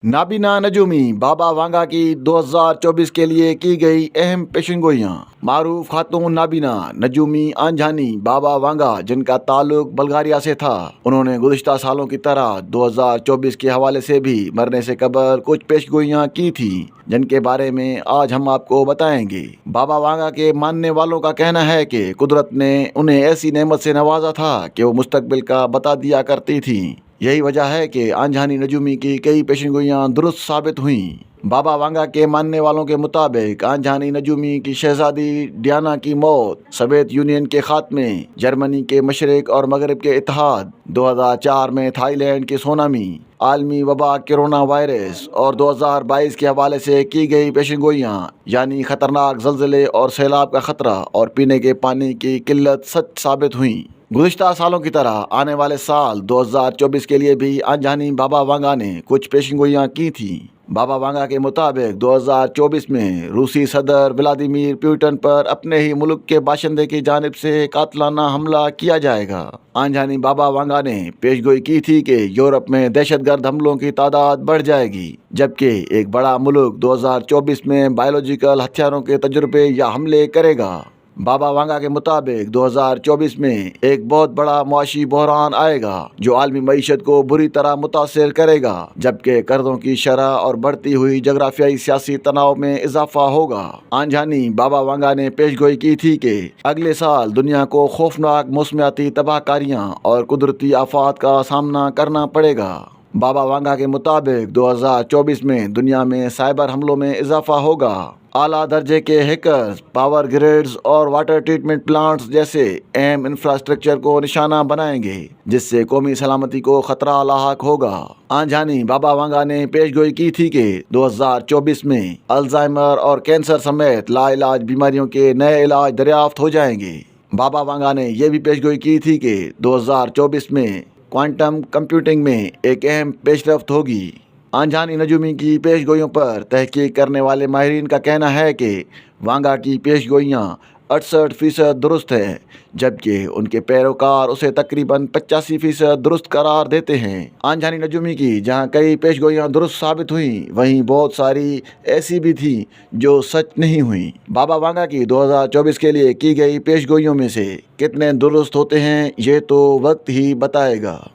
नाबीना नजूमी बाबा वांगा की 2024 के लिए की गई अहम पेशेनगोइयाँ। मारूफ खातून नाबीना नजूमी आंझानी बाबा वांगा, जिनका ताल्लुक बल्गारिया से था, उन्होंने गुज़िश्ता सालों की तरह 2024 के हवाले से भी मरने से कबल कुछ पेशगोइयाँ की थी, जिनके बारे में आज हम आपको बताएंगे। बाबा वांगा के मानने वालों का कहना है कि कुदरत ने उन्हें ऐसी नेमत से नवाजा था कि वो मुस्तकबिल का बता दिया करती थी। यही वजह है कि आंझानी नजूमी की कई पेशेनगोइयाँ दुरुस्त साबित हुईं। बाबा वांगा के मानने वालों के मुताबिक आंझानी नजूमी की शहजादी डियाना की मौत, सोवियत यूनियन के खात्मे, जर्मनी के मशरक और मगरब के इत्तेहाद, 2004 में थाईलैंड की सुनामी, आलमी वबा कोरोना वायरस और 2022 के हवाले से की गई पेशेनगोइयाँ यानी खतरनाक ज़लज़ले और सैलाब का खतरा और पीने के पानी की किल्लत सच साबित हुई। गुज़िश्ता सालों की तरह आने वाले साल 2024 के लिए भी आंझानी बाबा वांगा ने कुछ पेशेनगोइयाँ की थीं। बाबा वांगा के मुताबिक 2024 में रूसी सदर व्लादिमीर पुतिन पर अपने ही मुल्क के बाशिंदे की जानिब से कातलाना हमला किया जाएगा। आंझानी बाबा वांगा ने पेशगोई की थी कि यूरोप में दहशतगर्द हमलों की तादाद बढ़ जाएगी, जबकि एक बड़ा मुल्क 2024 में बायोलॉजिकल हथियारों के तजुर्बे या हमले करेगा। बाबा वांगा के मुताबिक 2024 में एक बहुत बड़ा मुआशी बहरान आएगा जो आलमी मईशत को बुरी तरह मुतासिर करेगा, जबकि कर्जों की शरह और बढ़ती हुई जगराफियाई सियासी तनाव में इजाफा होगा। आंझानी बाबा वांगा ने पेशगोई की थी कि अगले साल दुनिया को खौफनाक मौसमियाती तबाहकारियाँ और कुदरती आफात का सामना करना पड़ेगा। बाबा वांगा के मुताबिक 2024 में दुनिया में साइबर हमलों में इजाफा होगा। आला दर्जे के हैकर्स पावर ग्रिड्स और वाटर ट्रीटमेंट प्लांट्स जैसे अहम इंफ्रास्ट्रक्चर को निशाना बनाएंगे, जिससे कौमी सलामती को खतरा लाहक होगा। आंझानी बाबा वांगा ने पेशगोई की थी कि 2024 में अल्जाइमर और कैंसर समेत लाइलाज बीमारियों के नए इलाज दरियाफ्त हो जाएंगे। बाबा वांगा ने यह भी पेशगोई की थी कि 2024 में क्वांटम कंप्यूटिंग में एक अहम पेशरफ्त होगी। आंझानी नजूमी की पेशगोइयों पर तहकीक करने वाले माहिरीन का कहना है कि वांगा की पेशगोइयाँ 68% दुरुस्त हैं, जबकि उनके पैरोकार उसे तकरीबन 85% दुरुस्त करार देते हैं। आंझानी नजूमी की जहाँ कई पेशगोइयाँ दुरुस्त साबित हुईं, वहीं बहुत सारी ऐसी भी थीं जो सच नहीं हुईं। बाबा वांगा की 2024 के लिए की गई पेशगोइयों में से कितने दुरुस्त होते हैं, ये तो वक्त ही बताएगा।